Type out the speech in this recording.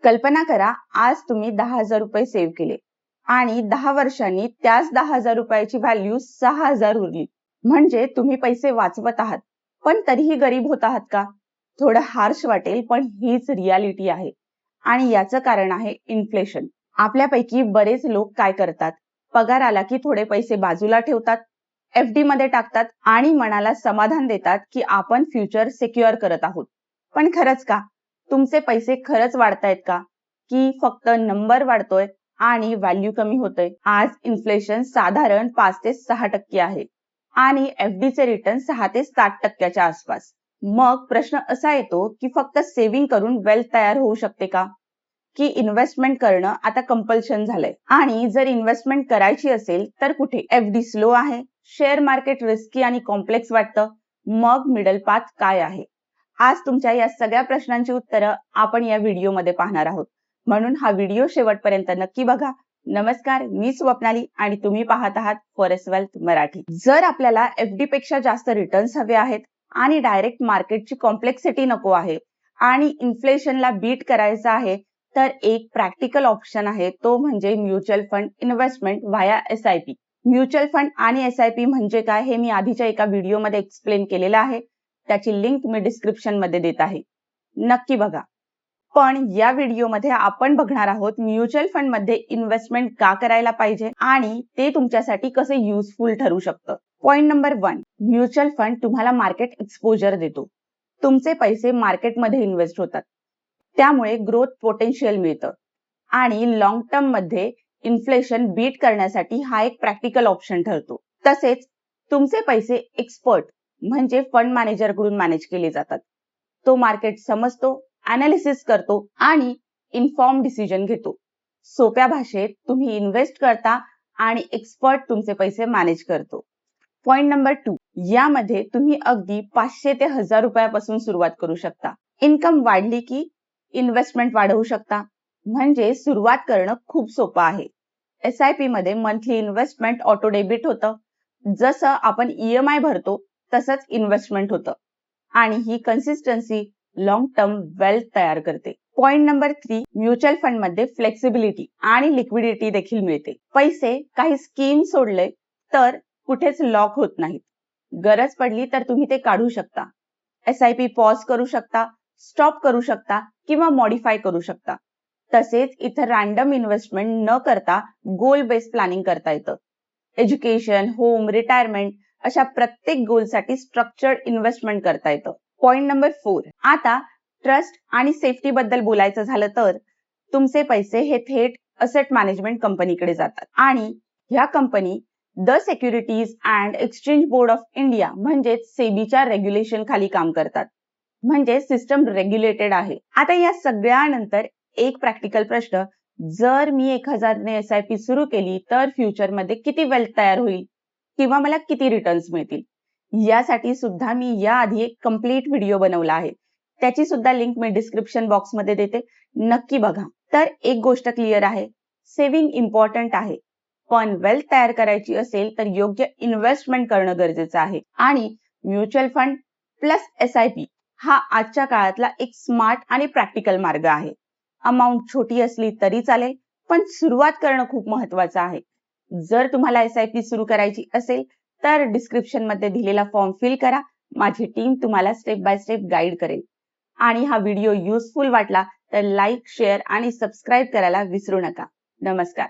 कल्पना करा, आज तुम्ही 10,000 रुपये सेव्ह केले आणि 10 वर्षांनी त्याच 10,000 रुपयाची व्हॅल्यू 6,000 उरली. म्हणजे तुम्ही पैसे वाचवत आहात, पण तरीही गरीब होत आहात का? थोडं हार्श वाटेल, पण हीच रियालिटी आहे. आणि याचं कारण आहे इन्फ्लेशन. आपल्यापैकी बरेच लोक काय करतात, पगार आला की थोडे पैसे बाजूला ठेवतात, FD मध्ये टाकतात आणि मनाला समाधान देतात की आपण फ्युचर सिक्युअर करत आहोत. पण खरंच का? तुमचे पैसे खरंच वाढतायत का? की फक्त नंबर वाढतोय आणि व्हॅल्यू कमी होतोय? आज इन्फ्लेशन साधारण 5 ते 6% आहे आणि FD चे रिटर्न 6 ते 7% आसपास. मग प्रश्न असा येतो की फक्त सेव्हिंग करून वेल्थ तयार होऊ शकते का? की इन्व्हेस्टमेंट करणं आता कंपल्शन झालंय? आणि जर इन्व्हेस्टमेंट करायची असेल तर कुठे? FD स्लो आहे, शेअर मार्केट रिस्की आणि कॉम्प्लेक्स वाटतं, मग मिडल पाथ काय आहे? आज तुमच्या या सगळ्या प्रश्नांची उत्तरं आपण या व्हिडिओमध्ये पाहणार आहोत. म्हणून हा व्हिडिओ शेवटपर्यंत नक्की बघा. नमस्कार, मी स्वप्नाली आणि तुम्ही पाहत आहात फॉरेस्ट वेल्थ मराठी. जर आपल्याला FD पेक्षा जास्त रिटर्न्स हवे आहेत आणि डायरेक्ट मार्केटची कॉम्प्लेक्सिटी नको आहे आणि इन्फ्लेशनला बीट करायचं आहे, तर एक प्रॅक्टिकल ऑप्शन आहे, तो म्हणजे mutual fund investment via SIP. Mutual fund आणि SIP म्हणजे काय हे मी आधीच्या एका व्हिडिओमध्ये एक्सप्लेन केलेलं आहे. त्याची लिंक मी डिस्क्रिप्शन मध्ये देत आहे, नक्की बघा. पण या व्हिडिओमध्ये आपण बघणार आहोत म्युच्युअल फंड मध्ये इन्व्हेस्टमेंट का करायला पाहिजे आणि ते तुमच्यासाठी कसे युजफुल ठरू शकतं. पॉइंट नंबर 1, म्युच्युअल फंड तुम्हाला मार्केट एक्सपोजर देतो. तुमचे पैसे मार्केटमध्ये इन्व्हेस्ट होतात, त्यामुळे ग्रोथ पोटेन्शियल मिळतं आणि लॉंग टर्म मध्ये इन्फ्लेशन बीट करण्यासाठी हा एक प्रॅक्टिकल ऑप्शन ठरतो. तसेच तुमचे पैसे एक्सपर्ट म्हणजे फंड मॅनेजर कडून मॅनेज केले जातात. तो मार्केट समजतो, अनालिसिस करतो आणि इन्फॉर्म डिसिजन घेतो. सोप्या भाषेत तुम्ही इन्व्हेस्ट करता आणि एक्सपर्ट तुमचे पैसे मॅनेज करतो. पॉइंट नंबर 2, यामध्ये तुम्ही अगदी 500 ते 1000 रुपयापासून सुरुवात करू शकता. इन्कम वाढली की इन्व्हेस्टमेंट वाढवू शकता. म्हणजे सुरुवात करणं खूप सोपं आहे. SIP मध्ये मंथली इन्व्हेस्टमेंट ऑटो डेबिट होतं. जसं आपण EMI भरतो तसंच इन्व्हेस्टमेंट होतं आणि ही कन्सिस्टन्सी लॉंग टर्म वेल्थ तयार करते. पॉइंट नंबर 3, म्युच्युअल फंड मध्ये फ्लेक्सिबिलिटी आणि लिक्विडिटी देखील मिळते. पैसे काही स्कीम सोडले तर कुठेच लॉक होत नाहीत. गरज पडली तर तुम्ही ते काढू शकता. SIP पॉज करू शकता, स्टॉप करू शकता किंवा मॉडिफाय करू शकता. तसेच इथं रॅन्डम इन्व्हेस्टमेंट न करता गोल बेस्ड प्लॅनिंग करता येतं. एज्युकेशन, होम, रिटायरमेंट अशा प्रत्येक गोलसाठी स्ट्रक्चर्ड इन्व्हेस्टमेंट करता येतं. पॉइंट नंबर 4, आता ट्रस्ट आणि सेफ्टी बद्दल बोलायचं झालं तर तुमचे पैसे हे थेट असेट मॅनेजमेंट कंपनीकडे जातात आणि ह्या company the securities and exchange board of India म्हणजेच सेबीच्या रेग्युलेशन खाली काम करतात. म्हणजे सिस्टम रेग्युलेटेड आहे. आता या सगळ्यानंतर एक प्रॅक्टिकल प्रश्न, जर मी 1000 ने SIP सुरू केली तर फ्युचर मध्ये किती वेल्थ तयार होईल किंवा मला किती रिटर्न्स मिळतील? यासाठी सुद्धा मी याआधी एक कंप्लीट व्हिडिओ बनवला आहे. त्याची सुद्धा लिंक मी डिस्क्रिप्शन बॉक्स मध्ये देते, नक्की बघा. तर एक गोष्ट क्लिअर आहे, सेव्हिंग इम्पॉर्टंट आहे, पण वेल्थ तयार करायची असेल तर योग्य इन्व्हेस्टमेंट करणं गरजेचं आहे आणि म्युच्युअल फंड प्लस SIP हा आजच्या काळातला एक स्मार्ट आणि प्रॅक्टिकल मार्ग आहे. अमाउंट छोटी असली तरी चालेल, पण सुरुवात करणं खूप महत्वाचं आहे. जर तुम्हाला SIP सुरू करायची असेल तर डिस्क्रिप्शन मध्ये दिलेला फॉर्म फिल करा. माझी टीम तुम्हाला स्टेप बाय स्टेप गाईड करेल. आणि हा व्हिडिओ युजफुल वाटला तर लाईक, शेअर आणि सबस्क्राईब करायला विसरू नका. नमस्कार.